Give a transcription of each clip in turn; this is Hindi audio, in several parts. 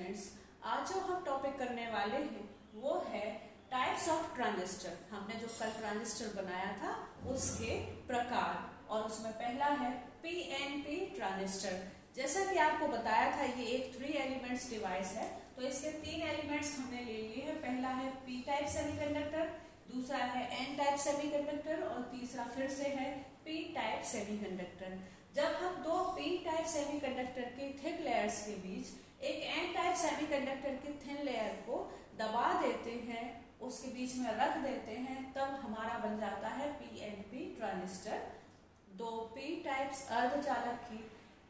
स्टूडेंट्स, आज जो हम टॉपिक करने वाले हैं वो है टाइप्स ऑफ ट्रांजिस्टर। हमने जो कल ट्रांजिस्टर बनाया था उसके प्रकार, और उसमें पहला है पीएनपी ट्रांजिस्टर। जैसा कि आपको बताया था ये एक 3 एलिमेंट्स डिवाइस है, तो इसके 3 एलिमेंट्स हमने ले लिए हैं। पहला है पी टाइप सेमीकंडक्टर, दूसरा है एन टाइप सेमीकंडक्टर और तीसरा फिर से है पी टाइप सेमीकंडक्टर। जब हम दो पी टाइप सेमीकंडक्टर के थिक लेयर्स के बीच एक एन टाइप सेमीकंडक्टर की थिन लेयर को दबा देते हैं, उसके बीच में रख देते हैं, तब हमारा बन जाता है पीएनपी ट्रांजिस्टर। दो पी टाइप्स अर्धचालक की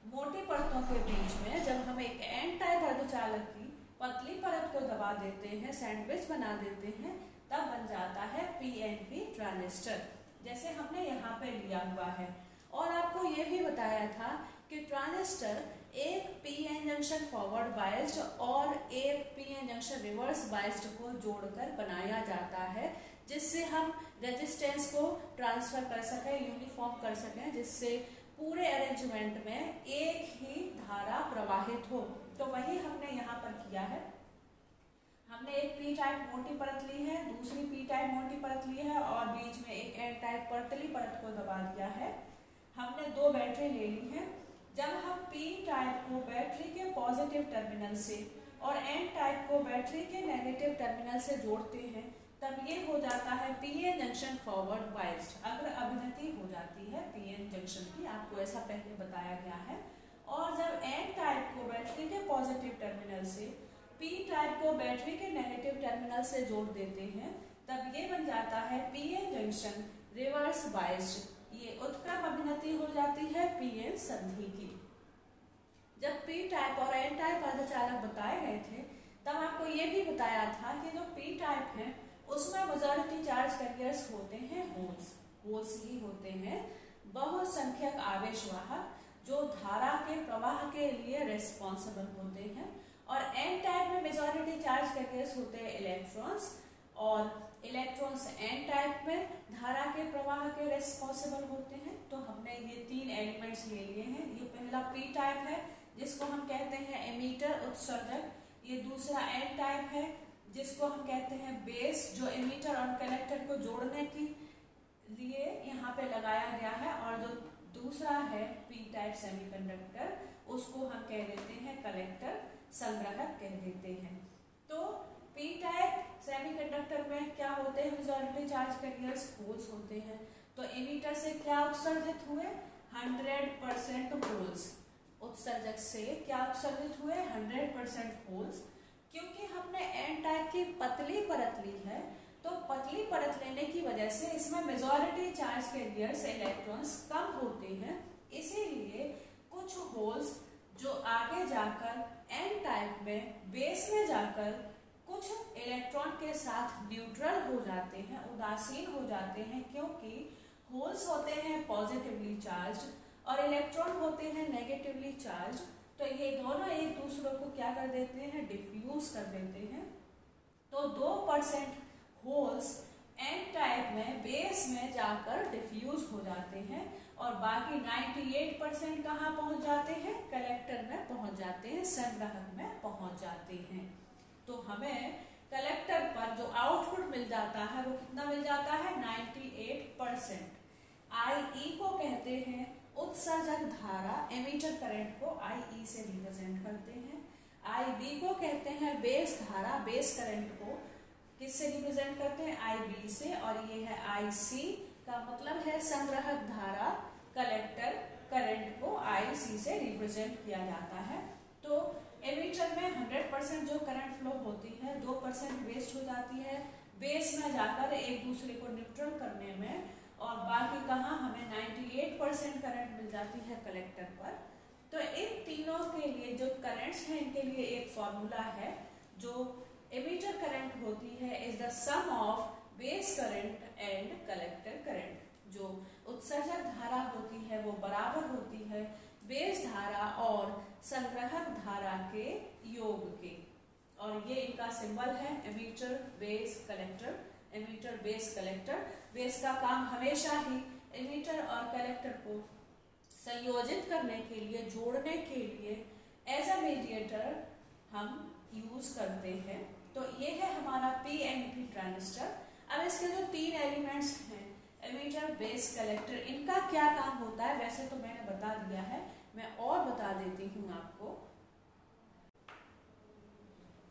मोटी परतों के बीच में जब हम एक एन टाइप अर्धचालक की पतली परत को दबा देते हैं, सैंडविच बना देते हैं, तब बन जाता है पीएनपी ट्रांजिस्टर, जैसे हमने यहाँ पे लिया हुआ है। और आपको ये भी बताया था कि ट्रांजिस्टर एक पीएन जंक्शन फॉरवर्ड बायस्ड और एक पीएन जंक्शन रिवर्स बायस्ड को जोड़कर बनाया जाता है, जिससे हम रेजिस्टेंस को ट्रांसफर कर सकें, यूनिफॉर्म कर सकें, जिससे पूरे अरेंजमेंट में एक ही धारा प्रवाहित हो। तो वही हमने यहाँ पर किया है। हमने एक पी टाइप मोटी परत ली है, दूसरी पी टाइप मोटी परत ली है और बीच में एक एन टाइप पतली परत को दबा दिया है। हमने दो बैटरी ले ली है। जब हम पी टाइप को बैटरी के पॉजिटिव टर्मिनल से और एन टाइप को बैटरी के नेगेटिव टर्मिनल से जोड़ते हैं, तब ये हो जाता है पीएन जंक्शन फॉरवर्ड बायस्ड। अगर अभिनति हो जाती है पीएन जंक्शन की, आपको ऐसा पहले बताया गया है। और जब एन टाइप को बैटरी के पॉजिटिव टर्मिनल से पी टाइप को बैटरी के नेगेटिव टर्मिनल से जोड़ देते हैं, तब ये बन जाता है पीएन जंक्शन रिवर्स बायस्ड। ये उत्क्रम अभिनति हो जाती है पीएन संधि की। जब पी टाइप और एन टाइप अर्धचालक बताए गए थे, तब आपको ये भी बताया था कि जो पी टाइप है उसमें मेजॉरिटी चार्ज कैरियर्स होते हैं होल्स ही होते हैं, बहुसंख्यक आवेशवाहक जो धारा के प्रवाह के लिए रेस्पॉन्सिबल होते हैं। और एन टाइप में मेजॉरिटी चार्ज कैरियर्स होते हैं इलेक्ट्रॉन्स, और इलेक्ट्रॉन्स एन टाइप में धारा के प्रवाह के रेस्पॉन्सिबल होते हैं। तो हमने ये 3 एलिमेंट्स ले लिए हैं। ये पहला पी टाइप है जिसको हम कहते हैं एमीटर उत्सर्जक, ये दूसरा एन टाइप है जिसको हम कहते हैं बेस, जो एमीटर और कलेक्टर को जोड़ने के लिए यहाँ पे लगाया गया है, और जो दूसरा है पी टाइप सेमीकंडक्टर उसको हम कह देते हैं कलेक्टर, संग्राहक कह देते हैं। तो पी टाइप सेमीकंडक्टर में क्या होते हैं, मेजॉरिटी चार्ज कैरियर्स होल्स होते हैं। तो एमीटर से क्या उत्सर्जित हुए, 100% होल्स। उत्सर्जक से क्या उत्सर्जित हुए, 100% होल्स। क्योंकि हमने एन टाइप की पतली परत ली है, तो पतली परत लेने की वजह से इसमें मेजॉरिटी चार्ज कैरियर्स इलेक्ट्रॉन्स कम होते हैं, इसीलिए कुछ होल्स जो आगे जाकर एन टाइप में बेस में जाकर कुछ इलेक्ट्रॉन के साथ न्यूट्रल हो जाते हैं, उदासीन हो जाते हैं, क्योंकि होल्स होते हैं पॉजिटिवली चार्ज और इलेक्ट्रॉन होते हैं नेगेटिवली चार्ज। तो ये दोनों एक दूसरे को क्या कर देते हैं, डिफ्यूज कर देते हैं। तो 2% होल्स एन टाइप में बेस में जाकर डिफ्यूज हो जाते हैं, और बाकी 98% कहाँ पहुंच जाते हैं, कलेक्टर में पहुंच जाते हैं, संग्राहक में पहुंच जाते हैं। तो हमें कलेक्टर पर जो आउटपुट मिल जाता है वो कितना मिल जाता है, 98%। आई को कहते हैं उत्सर्जक धारा, एमीटर करंट को आई से रिप्रेजेंट करते हैं। आई बी को कहते हैं बेस धारा, बेस करंट को किससे रिप्रेजेंट करते हैं, आई बी से, और ये है आई सी का मतलब है संग्राहक धारा, कलेक्टर करंट को आई सी से रिप्रेजेंट किया जाता है। तो एमीटर में 100% जो करंट फ्लो होती है, 2% वेस्ट हो जाती है बेस में जाकर एक दूसरे को न्यूट्रल करने में, और बाकी कहाँ हमें 98% करंट मिल जाती है कलेक्टर पर। तो इन तीनों के लिए जो करंट्स हैं, इनके लिए एक फॉर्मूला है। जो एमीटर करंट होती है is the sum of base current and collector current. जो उत्सर्जक धारा होती है वो बराबर होती है बेस धारा और संग्राहक धारा के योग के, और ये इनका सिंबल है emitter base collector. Emitter base collector, base का काम हमेशा ही एमीटर और कलेक्टर को संयोजित करने के लिए, जोड़ने के लिए एज अ मीडिएटर हम यूज करते हैं। तो ये है हमारा पीएनपी ट्रांजिस्टर। अब इसके जो 3 एलिमेंट्स हैं, एमीटर, बेस, कलेक्टर, इनका क्या काम होता है वैसे तो मैंने बता दिया है, मैं और बता देती हूँ आपको।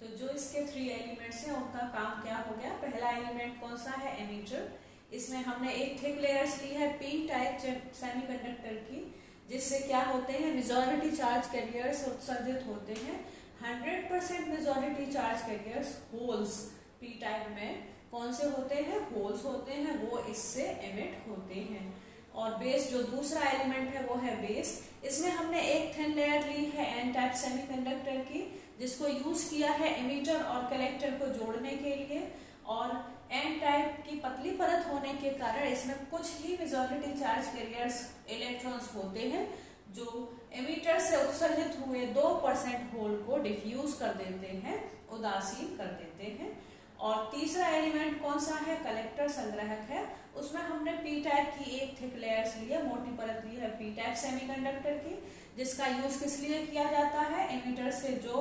तो जो इसके 3 एलिमेंट्स हैं उनका काम क्या हो गया। पहला एलिमेंट कौन सा है, एमीटर। इसमें हमने एक थिक लेयर्स ली है पी टाइप सेमीकंडक्टर की, जिससे क्या होते हैं, मेजॉरिटी चार्ज कैरियर्स उत्सर्जित होते हैं। 100% majority charge carriers holes P type में कौन से होते हैं, होल्स होते हैं, वो इससे एमिट होते हैं। और बेस जो दूसरा एलिमेंट है वो है बेस। इसमें हमने एक थिन लेयर ली है एन टाइप सेमीकंडक्टर की, जिसको यूज किया है एमीटर और कलेक्टर को जोड़ने के लिए। और एन टाइप की पतली परत होने के कारण इसमें कुछ ही मेजॉरिटी चार्ज कैरियर्स इलेक्ट्रॉन्स होते हैं, जो एमीटर से उत्सर्जित हुए 2% होल को डिफ्यूज कर देते हैं, उदासीन कर देते हैं। और तीसरा एलिमेंट कौन सा है, कलेक्टर, संग्राहक है। उसमें हमने पी टाइप की एक थिक लेयर्स ली है, मोटी परत ली है पी टाइप सेमीकंडक्टर की, जिसका यूज किस लिए किया जाता है, एमीटर से जो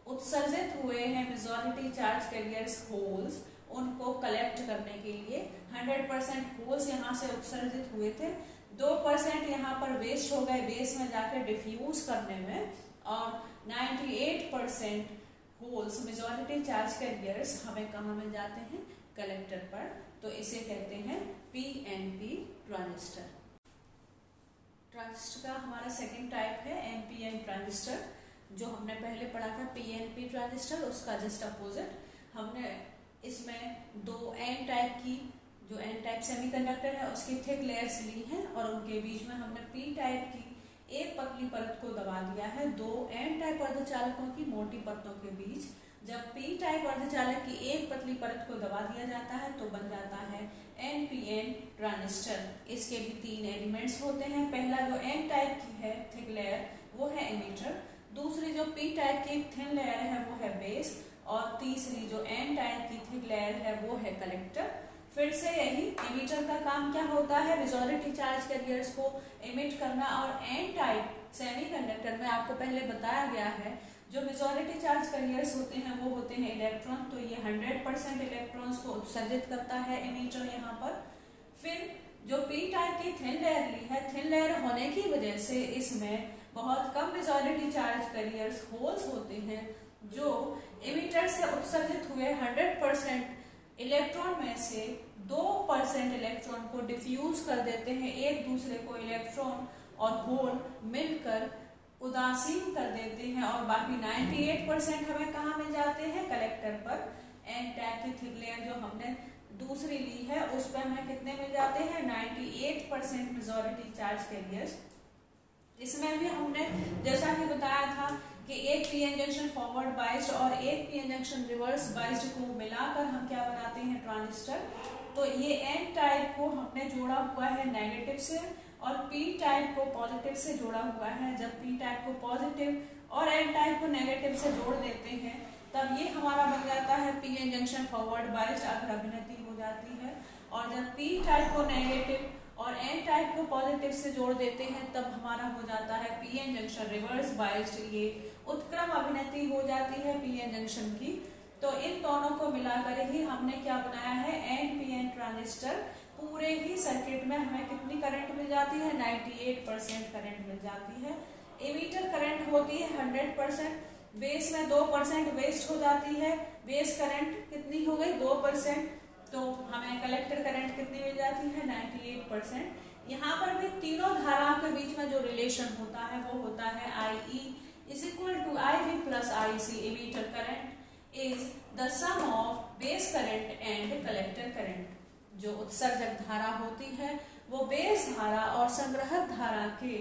उत्सर्जित हुए हैं मेजॉरिटी चार्ज कैरियर्स होल्स, उनको कलेक्ट करने के लिए। 100% होल्स यहाँ से उत्सर्जित हुए थे, 2% यहाँ पर वेस्ट हो गए बेस में जाकर डिफ्यूज करने में, और 98% होल्स मेजॉरिटी चार्ज कैरियर्स हमें कहाँ मिल जाते हैं, कलेक्टर पर। तो इसे कहते हैं पीएनपी ट्रांजिस्टर। ट्रांजिस्टर का हमारा सेकंड टाइप है एनपीएन ट्रांजिस्टर। जो हमने पहले पढ़ा था पीएनपी ट्रांजिस्टर, उसका जस्ट अपोजिट। हमने इसमें 2 एन टाइप की, जो एन टाइप सेमीकंडक्टर है उसकी थिक लेयर्स ली हैं, और उनके बीच में हमने पी टाइप की एक पतली परत को दबा दिया है 2 एन टाइप अर्धचालकों की मोटी परतों के बीच। जब पी टाइप अर्धचालक की एक पतली परत को दबा दिया जाता है तो बन जाता है एनपीएन ट्रांजिस्टर। इसके भी 3 एलिमेंट्स होते हैं। पहला जो एन टाइप की है थिक लेयर वो है एमीटर, दूसरी जो पी टाइप की थिन लेयर है वो है बेस, और तीसरी जो एन टाइप की थिक लेयर है वो है कलेक्टर। फिर से यही, एमीटर का काम क्या होता है, मेजॉरिटी चार्ज कैरियर्स को एमिट करना। और एन टाइप सेमीकंडक्टर में आपको पहले बताया गया है, जो मेजॉरिटी चार्ज कैरियर्स होते हैं वो होते हैं इलेक्ट्रॉन। तो ये 100% इलेक्ट्रॉन्स को उत्सर्जित करता है एमीटर यहाँ पर। फिर जो पी टाइप की थिन लेयर ली है, थिन लेयर होने की वजह से इसमें बहुत कम मेजॉरिटी चार्ज कैरियर्स होल्स होते हैं, जो एमीटर से उत्सर्जित हुए 100% इलेक्ट्रॉन में से 2% इलेक्ट्रॉन को डिफ्यूज कर देते हैं, एक दूसरे को इलेक्ट्रॉन और होल मिलकर उदासीन कर देते हैं, और बाकी 98% हमें कहाँ मिल जाते हैं, कलेक्टर पर। एन टाइप की थिक लेयर जो हमने दूसरी ली है उस पर हमें कितने मिल जाते हैं, 98% मेजॉरिटी चार्ज कैरियर्स। इसमें भी हमने जैसा कि बताया था कि एक पीएन जंक्शन फॉरवर्ड बाइस्ड और एक पीएन जंक्शन रिवर्स बाइस्ड को मिलाकर हम क्या बनाते हैं, ट्रांजिस्टर। तो ये एन टाइप को हमने जोड़ा हुआ है नेगेटिव से, और पी टाइप को पॉजिटिव से जोड़ा हुआ है। जब पी टाइप को पॉजिटिव और एन टाइप को नेगेटिव से जोड़ देते हैं तब ये हमारा बन जाता है पीएन जंक्शन फॉरवर्ड बाइस्ड, अगर अभिनति हो जाती है। और जब पी टाइप को नेगेटिव और एन टाइप को पॉजिटिव से जोड़ देते हैं तब हमारा हो जाता है पीएन जंक्शन रिवर्स बाइस्ड, ये उत्क्रम अभिनति हो जाती है पीएन जंक्शन की। तो इन दोनों को मिलाकर ही हमने क्या बनाया है, एनपीएन ट्रांजिस्टर। पूरे ही सर्किट में हमें कितनी करंट मिल जाती है, 98% करंट मिल जाती है। एमीटर करंट होती है 100%, बेस में 2% वेस्ट हो जाती है, बेस करंट कितनी हो गई, 2%। तो हमें कलेक्टर करंट कितनी मिल जाती है, 98%। यहाँ पर भी तीनों धाराओं के बीच में जो रिलेशन होता है वो होता है IE is equal to IV plus IC। Emitter current is the sum of base current and collector current. जो उत्सर्जक धारा होती है वो बेस धारा और संग्राहक धारा के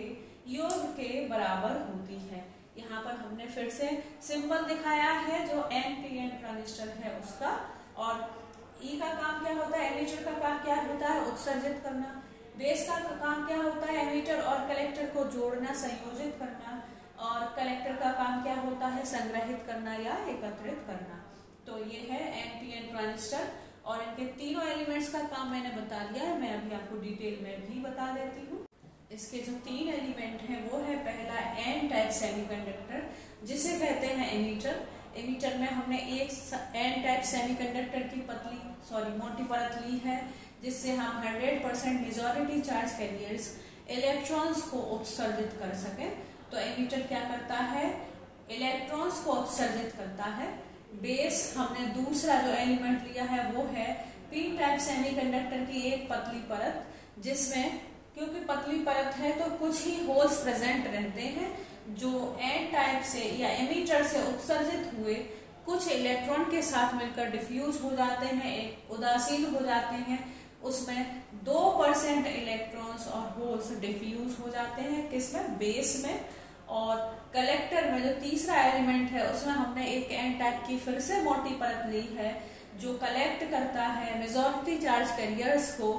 योग के बराबर होती है। यहाँ पर हमने फिर से सिंबल दिखाया है जो एनपीएन ट्रांजिस्टर है उसका। और ई का काम क्या होता है, एमीटर का काम क्या होता है, उत्सर्जित करना। बेस का काम क्या होता है, एमीटर और कलेक्टर को जोड़ना, संयोजित करना। और कलेक्टर का काम क्या होता है, संग्रहित करना या एकत्रित करना। तो ये है एनपीएन ट्रांजिस्टर, और इनके तीनों एलिमेंट्स का काम मैंने बता दिया है। मैं अभी आपको डिटेल में भी बता देती हूँ। इसके जो 3 एलिमेंट हैं वो है, पहला एन टाइप सेमीकंडक्टर जिसे कहते हैं एमीटर। एमीटर में हमने एक एन टाइप सेमीकंडक्टर की मोटी परत ली है, जिससे हम 100% मेजॉरिटी चार्ज कैरियर्स इलेक्ट्रॉन्स को उत्सर्जित कर सके। तो एमीटर क्या करता है, इलेक्ट्रॉन्स को उत्सर्जित करता है। बेस हमने दूसरा जो एलिमेंट लिया है वो है पी टाइप सेमीकंडक्टर की एक पतली परत, जिसमें क्योंकि पतली परत है तो कुछ ही होल्स प्रेजेंट रहते हैं जो एन टाइप से या एमीटर से उत्सर्जित हुए कुछ इलेक्ट्रॉन के साथ मिलकर डिफ्यूज हो जाते हैं, उदासीन हो जाते हैं। उसमें 2% इलेक्ट्रॉन्स और होल्स डिफ्यूज हो जाते हैं, किसमें, बेस में। और कलेक्टर में जो तीसरा एलिमेंट है उसमें हमने एक एन टाइप की फिर से मोटी परत ली है, जो कलेक्ट करता है मेजॉरिटी चार्ज कैरियर्स को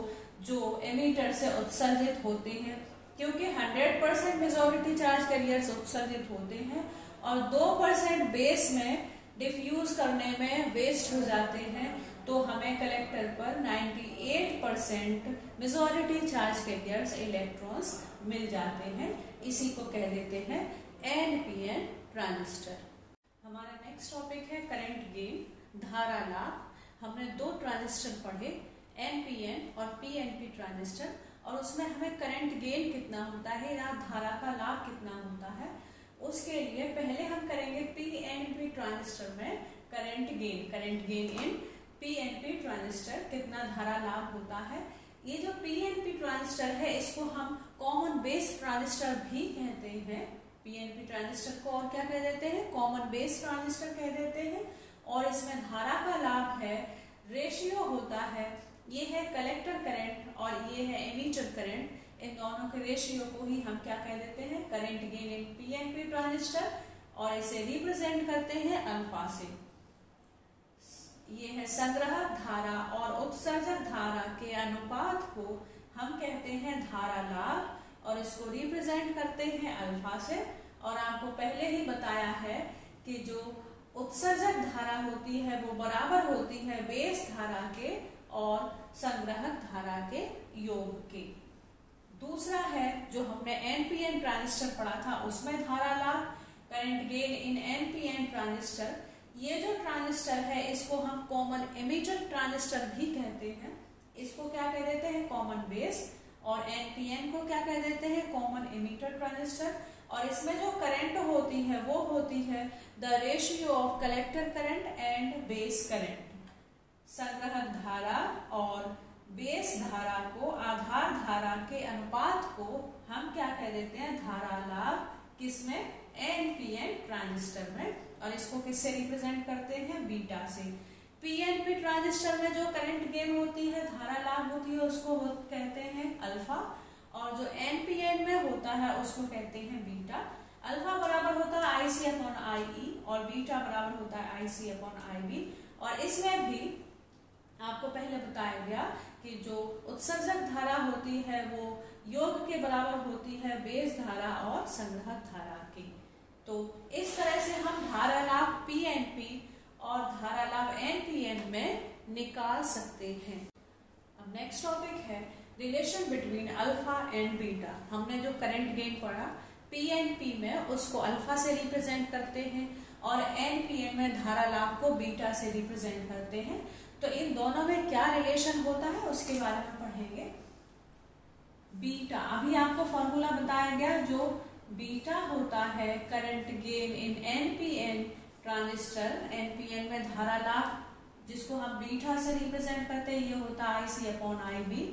जो एमीटर से उत्सर्जित होते हैं। क्योंकि 100% मेजॉरिटी चार्ज कैरियर्स उत्सर्जित होते हैं और 2% बेस में डिफ्यूज करने में वेस्ट हो जाते हैं, तो हमें कलेक्टर पर 98% मेजॉरिटी चार्ज कैरियर्स इलेक्ट्रॉन्स मिल जाते हैं। इसी को कह देते हैं एनपीएन ट्रांजिस्टर। हमारा नेक्स्ट टॉपिक है करंट गेन, धारा लाभ। हमने 2 ट्रांजिस्टर पढ़े, एनपीएन और पीएनपी ट्रांजिस्टर, और उसमें हमें करंट गेन कितना होता है या धारा का लाभ कितना होता है। उसके लिए पहले हम करेंगे पीएनपी ट्रांजिस्टर में current gain in PNP transistor, कितना धारा लाभ होता है। ये जो पीएनपी ट्रांजिस्टर है इसको हम कॉमन बेस ट्रांजिस्टर भी कहते हैं। पीएनपी ट्रांजिस्टर को और क्या कह देते हैं, कॉमन बेस ट्रांजिस्टर कह देते हैं। और इसमें धारा का लाभ है, रेशियो होता है, ये है कलेक्टर करंट और ये है एमीटर करंट। इन दोनों के रेशियो को ही हम क्या कह देते हैं, current gain in PNP transistor, और इसे रिप्रेजेंट करते हैं अल्फा से। ये है संग्रहक धारा और उत्सर्जक धारा के अनुपात को हम कहते हैं धारा लाभ, और इसको रिप्रेजेंट करते हैं अल्फा से। और आपको पहले ही बताया है कि जो उत्सर्जक धारा होती है वो बराबर होती है बेस धारा के और संग्रहक धारा के योग के। दूसरा है जो हमने एनपीएन ट्रांजिस्टर पढ़ा था, उसमें धारा लाभ, current gain in NPN transistor. ये जो ट्रांजिस्टर है इसको हम कॉमन एमीटर ट्रांजिस्टर भी कहते हैं। इसको क्या कह देते हैं, कॉमन बेस, और एनपीएन को क्या कह देते हैं, कॉमन एमीटर ट्रांजिस्टर। और इसमें जो करंट होती है वो होती है the ratio of collector current and base current. संग्रहक धारा और बेस धारा को, आधार धारा के अनुपात को हम क्या कह देते हैं, धारा लाभ, किसमें, एनपीएन ट्रांजिस्टर में। और इसको किससे रिप्रेजेंट करते हैं, बीटा से। पीएनपी ट्रांजिस्टर में जो करंट गेन होती है, धारा लाभ होती है, उसको कहते हैं अल्फा, और जो एनपीएन में होता है उसको कहते हैं बीटा। अल्फा बराबर होता है IC अपॉन IE और बीटा बराबर होता है IC अपॉन IB। और इसमें भी आपको पहले बताया गया कि जो उत्सर्जक धारा होती है वो योग के बराबर होती है बेस धारा और संग्रहक धारा की। तो इस तरह से हम धारा लाभ पीएनपी और धारा लाभ एनपीएन में निकाल सकते हैं। अब नेक्स्ट टॉपिक है relation between alpha and beta. हमने जो करंट गेन पढ़ा पीएनपी में उसको अल्फा से रिप्रेजेंट करते हैं और एनपीएन में धारा लाभ को बीटा से रिप्रेजेंट करते हैं। तो इन दोनों में क्या रिलेशन होता है उसके बारे में पढ़ेंगे। बीटा, अभी आपको फॉर्मूला बताया गया, जो बीटा होता है current gain in NPN transistor, NPN में धारा लाभ जिसको हम बीटा से रिप्रेजेंट करते हैं, ये होता है IC अपॉन IB।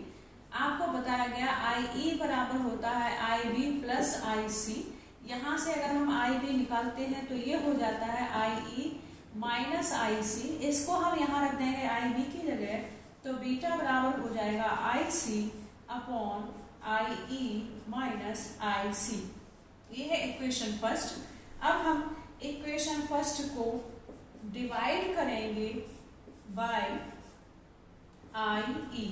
आपको बताया गया IE बराबर होता है IB प्लस IC। यहाँ से अगर हम IB निकालते हैं तो ये हो जाता है IE माइनस IC। इसको हम यहाँ रख देंगे IB की जगह, तो बीटा बराबर हो जाएगा IC upon IE minus IC। ये है इक्वेशन फर्स्ट। अब हम इक्वेशन फर्स्ट को डिवाइड करेंगे बाय IE।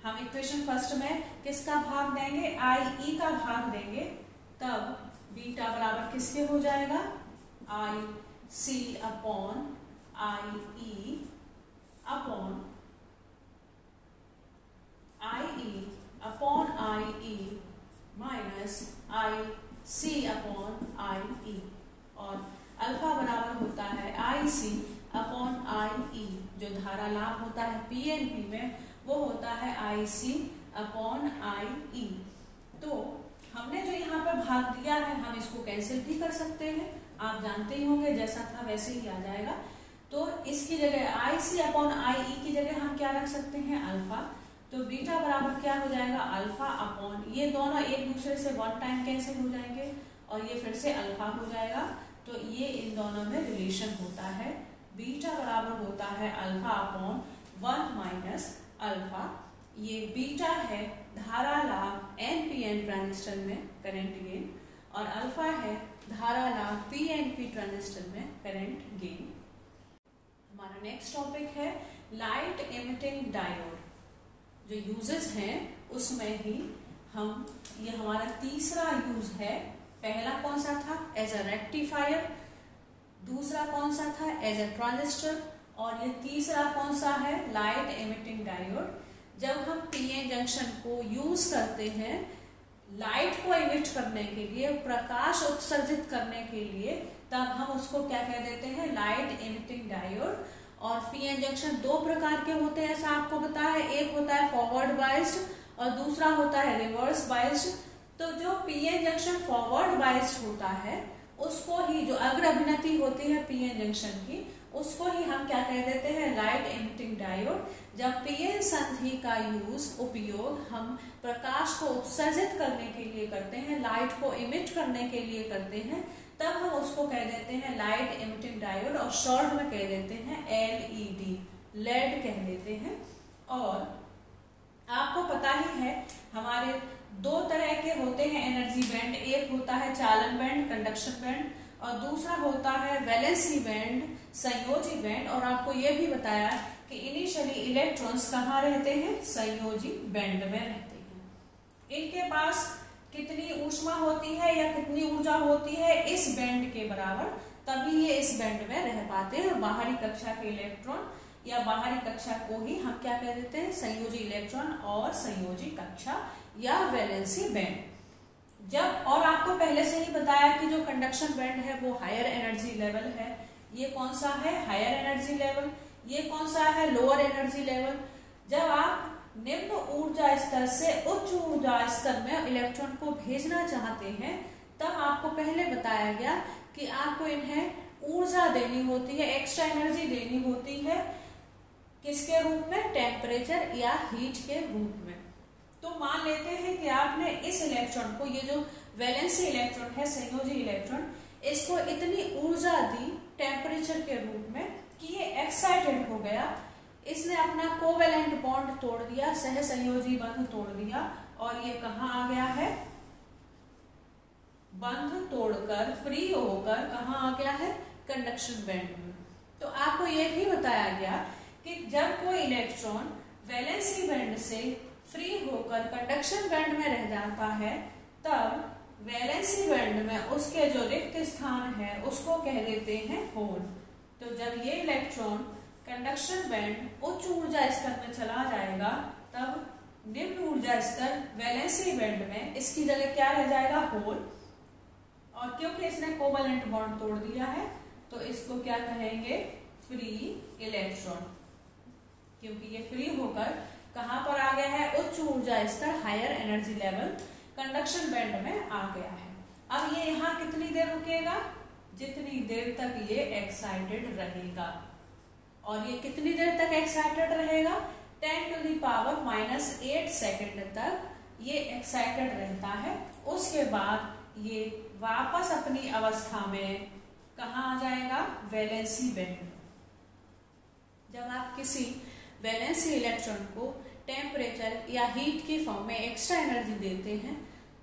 हम इक्वेशन फर्स्ट में किसका भाग देंगे, IE का भाग देंगे, तब बीटा बराबर किसके हो जाएगा, IC upon IE upon IE upon IE minus IC upon IE। और अल्फा बराबर होता है IC अपॉन IE। जो धारा लाभ होता है PNP में वो होता है IC अपॉन IE। तो हमने जो यहाँ पर भाग दिया है हम इसको कैंसिल भी कर सकते हैं, आप जानते ही होंगे जैसा था वैसे ही आ जाएगा। तो इसकी जगह IC अपॉन IE की जगह हम क्या रख सकते हैं, अल्फा। तो बीटा बराबर क्या हो जाएगा, अल्फा अपॉन, ये दोनों एक दूसरे से वन टाइम कैंसिल हो जाएंगे और ये फिर से अल्फा हो जाएगा। तो ये इन दोनों में रिलेशन होता है, बीटा बराबर होता है अल्फा अपॉन 1 माइनस अल्फा। ये बीटा है धारा लाभ NPN ट्रांजिस्टर में करंट गेन और अल्फा है धारा लाभ PNP ट्रांजिस्टर में करंट गेन। हमारा नेक्स्ट टॉपिक है लाइट एमिटिंग डायोड। जो यूजेस हैं उसमें ही हम, ये हमारा तीसरा यूज है। पहला कौन सा था, एज अ रेक्टिफायर, दूसरा कौन सा था, एज अ ट्रांजिस्टर, और ये तीसरा कौन सा है, लाइट एमिटिंग डायोड। जब हम पीएन जंक्शन को यूज करते हैं लाइट को एमिट करने के लिए, प्रकाश उत्सर्जित करने के लिए, तब हम उसको क्या कह देते हैं, लाइट एमिटिंग डायोड। और पीएन जंक्शन दो प्रकार के होते हैं ऐसा आपको पता है, एक होता है फॉरवर्ड बाइस्ड और दूसरा होता है रिवर्स बाइस्ड। तो जो पीएन जंक्शन फॉरवर्ड बाइस्ड होता है उसको ही, जो अग्र अभिनति होती है पीएन जंक्शन की, उसको ही हम क्या कह देते हैं, लाइट एमिटिंग डायोड। जब पीएन संधि का उपयोग हम प्रकाश को उत्सर्जित करने के लिए करते हैं, लाइट को इमिट करने के लिए करते हैं, तब हम उसको कह देते हैं लाइट एमिटिंग डायोड और शॉर्ट में कह देते हैं LED, लेड कह देते हैं। और आपको पता ही है हमारे दो तरह के होते हैं एनर्जी बैंड, एक होता है चालन बैंड, कंडक्शन बैंड, और दूसरा होता है वैलेंसी बैंड, संयोजी बैंड। और आपको यह भी बताया कि इनिशियली इलेक्ट्रॉन्स कहाँ रहते हैं, संयोजी बैंड में रहते हैं। इनके पास कितनी ऊष्मा होती है या कितनी ऊर्जा होती है, इस बैंड के बराबर, तभी ये इस बैंड में रह पाते हैं। और बाहरी कक्षा के इलेक्ट्रॉन या बाहरी कक्षा को ही हम क्या कह देते हैं, संयोजी इलेक्ट्रॉन और संयोजी कक्षा या वैलेंसी बैंड। जब, और आपको पहले से ही बताया कि जो कंडक्शन बैंड है वो हायर एनर्जी लेवल है। ये कौन सा है, हायर एनर्जी लेवल। ये कौन सा है, लोअर एनर्जी लेवल। जब आप निम्न ऊर्जा स्तर से उच्च ऊर्जा स्तर में इलेक्ट्रॉन को भेजना चाहते हैं, तब आपको पहले बताया गया कि आपको इन्हें ऊर्जा देनी होती है, एक्स्ट्रा एनर्जी देनी होती है। किसके रूप में, टेम्परेचर या हीट के रूप में। तो मान लेते हैं कि आपने इस इलेक्ट्रॉन को, ये जो वैलेंसी इलेक्ट्रॉन है, संयोजी इलेक्ट्रॉन, इसको इतनी ऊर्जा दी टेम्परेचर के रूप में कि ये एक्साइटेड हो गया, इसने अपना कोवेलेंट बॉन्ड तोड़ दिया, सह संयोजी बंध तोड़ दिया, और ये कहाँ आ गया है, बंध तोड़कर फ्री होकर कहाँ आ गया है, कंडक्शन बैंड में। तो आपको ये भी बताया गया कि जब कोई इलेक्ट्रॉन वैलेंसी बैंड से फ्री होकर कंडक्शन बैंड में रह जाता है, तब वैलेंसी बैंड में उसके जो रिक्त स्थान है उसको कह देते हैं होल। तो जब ये इलेक्ट्रॉन कंडक्शन बैंड उच्च ऊर्जा स्तर में चला जाएगा, तब निम्न ऊर्जा स्तर वैलेंसी बैंड में इसकी जगह क्या रह जाएगा, होल। और क्योंकि इसने कोवेलेंट बॉन्ड तोड़ दिया है तो इसको क्या कहेंगे, फ्री इलेक्ट्रॉन, क्योंकि ये फ्री होकर कहां पर आ गया है, उच्च ऊर्जा स्तर, higher energy level, conduction band में आ गया है। अब ये यहाँ कितनी देर रुकेगा, जितनी देर तक ये एक्साइटेड रहेगा। और ये कितनी देर तक एक्साइटेड रहेगा, 10⁻⁻8 सेकेंड तक ये एक्साइटेड रहता है। उसके बाद ये वापस अपनी अवस्था में कहाँ आ जाएगा, वैलेंसी बैंड। जब आप किसी वैलेंसी इलेक्ट्रॉन को टेम्परेचर या हीट की फॉर्म में एक्स्ट्रा एनर्जी देते हैं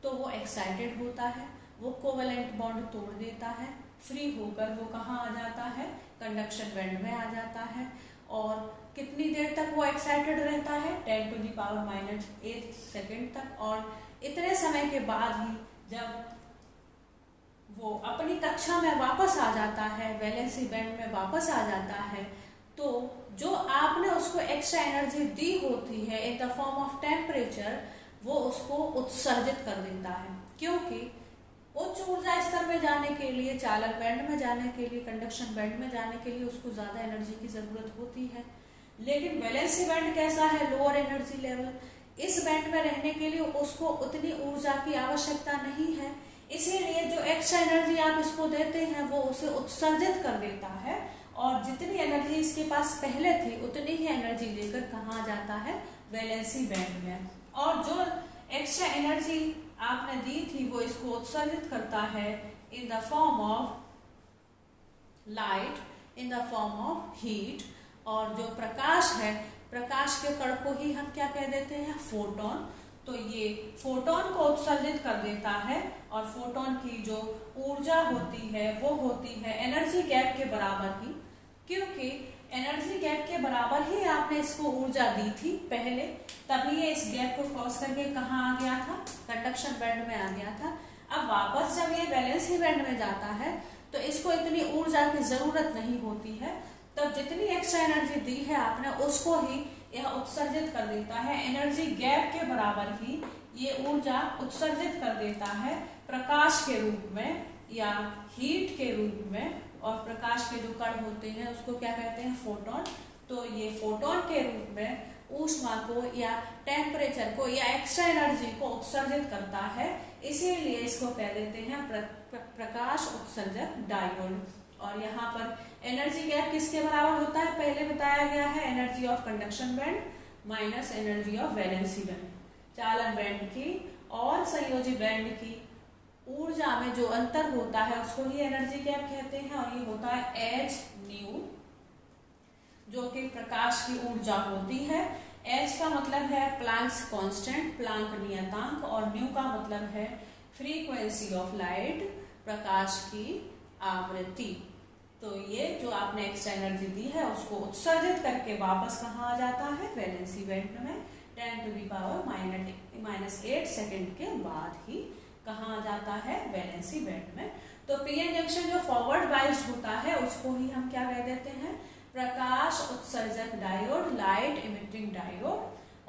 तो वो एक्साइटेड होता है, वो कोवेलेंट बॉन्ड तोड़ देता है, फ्री होकर वो कहाँ आ जाता है, कंडक्शन बैंड में आ जाता है। और कितनी देर तक वो एक्साइटेड रहता है, 10⁻⁸ सेकेंड तक। और इतने समय के बाद ही जब वो अपनी कक्षा में वापस आ जाता है, वैलेंसी बैंड में वापस आ जाता है, तो जो आपने उसको एक्स्ट्रा एनर्जी दी होती है in the form of temperature, वो उसको उत्सर्जित कर देता है। क्योंकि उच्च ऊर्जा स्तर में जाने के लिए, चालक बैंड में जाने के लिए, कंडक्शन बैंड में जाने के लिए उसको ज्यादा एनर्जी की जरूरत होती है। लेकिन वैलेंसी बैंड कैसा है, लोअर एनर्जी लेवल, इस बैंड में रहने के लिए उसको उतनी ऊर्जा की आवश्यकता नहीं है, इसीलिए जो एक्स्ट्रा एनर्जी आप इसको देते हैं वो उसे उत्सर्जित कर देता है और जितनी एनर्जी इसके पास पहले थी उतनी ही एनर्जी लेकर कहाँ जाता है, वैलेंसी बैंड में। और जो एक्स्ट्रा एनर्जी आपने दी थी वो इसको उत्सर्जित करता है in the form of light, in the form of heat. और जो प्रकाश है, प्रकाश के कण को ही हम क्या कह देते हैं, फोटोन। तो ये फोटोन को उत्सर्जित कर देता है और फोटोन की जो ऊर्जा होती है वो होती है एनर्जी गैप के बराबर ही, क्योंकि एनर्जी गैप के बराबर ही आपने इसको ऊर्जा दी थी पहले, तभी ये इस गैप को क्रॉस करके कहाँ आ गया था, कंडक्शन बैंड में आ गया था। अब वापस जब ये वैलेंसी बैंड में जाता है तो इसको इतनी ऊर्जा की जरूरत नहीं होती है, तब जितनी एक्स्ट्रा एनर्जी दी है आपने उसको ही यह उत्सर्जित कर देता है, एनर्जी गैप के बराबर ही ये ऊर्जा उत्सर्जित कर देता है प्रकाश के रूप में या हीट के रूप में। और प्रकाश के जो कण होते हैं उसको क्या कहते हैं, फोटोन। तो ये फोटोन के रूप में ऊष्मा को या टेम्परेचर को या एक्स्ट्रा एनर्जी को उत्सर्जित करता है, इसीलिए इसको कह देते हैं प्रकाश उत्सर्जक डायोड। और यहाँ पर एनर्जी गैप किसके बराबर होता है, पहले बताया गया है, energy of conduction band minus energy of valency band. चालक बैंड की और संयोजी बैंड की ऊर्जा में जो अंतर होता है उसको ही एनर्जी गैप कहते हैं और ये होता है एच न्यू, जो कि प्रकाश की ऊर्जा होती है। एच का मतलब है प्लैंक्स कांस्टेंट, प्लैंक नियतांक, और न्यू का मतलब है फ्रीक्वेंसी ऑफ लाइट, प्रकाश की आवृत्ति। तो ये जो आपने एक्स्ट्रा एनर्जी दी है उसको उत्सर्जित करके वापस कहाँ आ जाता है, वैलेंसी बैंड में 10⁻⁻8 सेकेंड के बाद ही कहाँ आ जाता है, वैलेंसी बैंड में। तो पीएन जंक्शन जो फॉरवर्ड बाइस्ड होता है उसको ही हम क्या कह देते हैं, प्रकाश उत्सर्जक डायोड, लाइट इमिटिंग डायोड।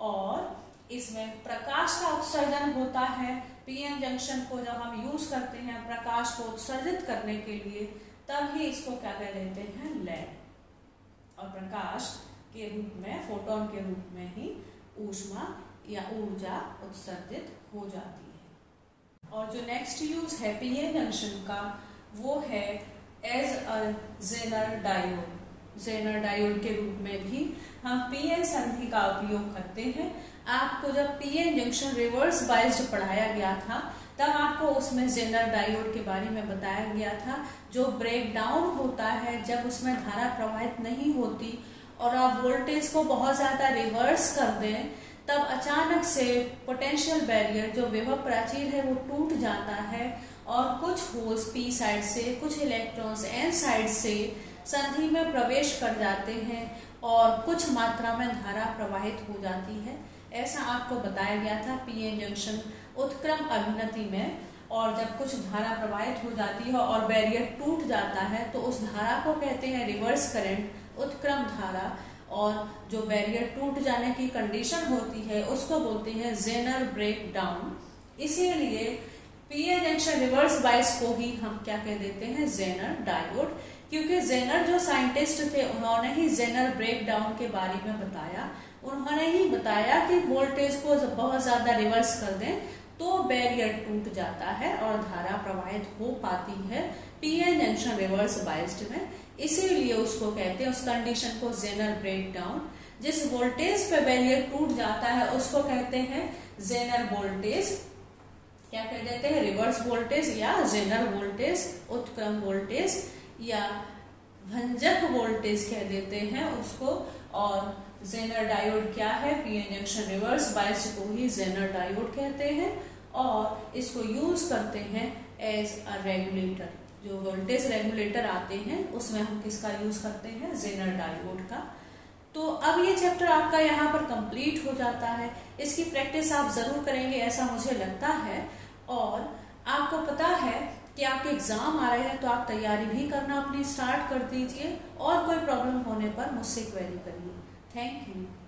और इसमें प्रकाश का उत्सर्जन होता है, पीएन जंक्शन को जब हम यूज करते हैं प्रकाश को उत्सर्जित करने के लिए तब ही इसको क्या कह देते हैं, लैम्प। और प्रकाश के रूप में, फोटोन के रूप में ही ऊष्मा या ऊर्जा उत्सर्जित हो जाती है। और जो नेक्स्ट यूज है पीएन जंक्शन का वो है as a zener diode. Zener diode के रूप में भी हम पीएन संधि का उपयोग करते हैं। आपको जब पीएन जंक्शन रिवर्स बाइस्ड पढ़ाया गया था तब आपको उसमें जेनर डायोड के बारे में बताया गया था, जो ब्रेक डाउन होता है जब उसमें धारा प्रवाहित नहीं होती और आप वोल्टेज को बहुत ज्यादा रिवर्स कर दें, तब अचानक से पोटेंशियल बैरियर जो विभव प्राचीर है वो टूट जाता है और कुछ होल्स पी साइड से, कुछ इलेक्ट्रॉन्स एन साइड से संधि में प्रवेश कर जाते हैं और कुछ मात्रा में धारा प्रवाहित हो जाती है। ऐसा आपको बताया गया था पीएन जंक्शन उत्क्रम अभिनति में। और जब कुछ धारा प्रवाहित हो जाती है और बैरियर टूट जाता है तो उस धारा को कहते हैं रिवर्स करंट, उत्क्रम धारा। और जो बैरियर टूट जाने की कंडीशन होती है उसको बोलते हैं जेनर ब्रेक डाउन। इसीलिए पीएन जंक्शन रिवर्स बाइस को ही हम क्या कह देते हैं, जेनर डायोड, क्योंकि जेनर जो साइंटिस्ट थे उन्होंने ही जेनर ब्रेक डाउन के बारे में बताया। उन्होंने ही बताया कि वोल्टेज को बहुत ज्यादा रिवर्स कर दें तो बैरियर टूट जाता है और धारा प्रवाहित हो पाती है पीएन जंक्शन रिवर्स बाइस्ड में। इसीलिए उसको कहते हैं, उस कंडीशन को जेनर ब्रेक डाउन। जिस वोल्टेज पे बैरियर टूट जाता है उसको कहते हैं जेनर वोल्टेज, क्या कह देते हैं, रिवर्स वोल्टेज या जेनर वोल्टेज, उत्क्रम वोल्टेज या भंजक वोल्टेज कह देते हैं उसको। और जेनर डायोड क्या है, पीएन जंक्शन रिवर्स बाइस्ड को ही जेनर डायोड कहते हैं और इसको यूज करते हैं एज अ रेगुलेटर। जो वोल्टेज रेगुलेटर आते हैं उसमें हम किसका यूज करते हैं, जेनर डायोड का। तो अब ये चैप्टर आपका यहाँ पर कंप्लीट हो जाता है। इसकी प्रैक्टिस आप जरूर करेंगे ऐसा मुझे लगता है। और आपको पता है कि आपके एग्जाम आ रहे हैं तो आप तैयारी भी करना अपनी स्टार्ट कर दीजिए और कोई प्रॉब्लम होने पर मुझसे क्वेरी करिए। Thank you.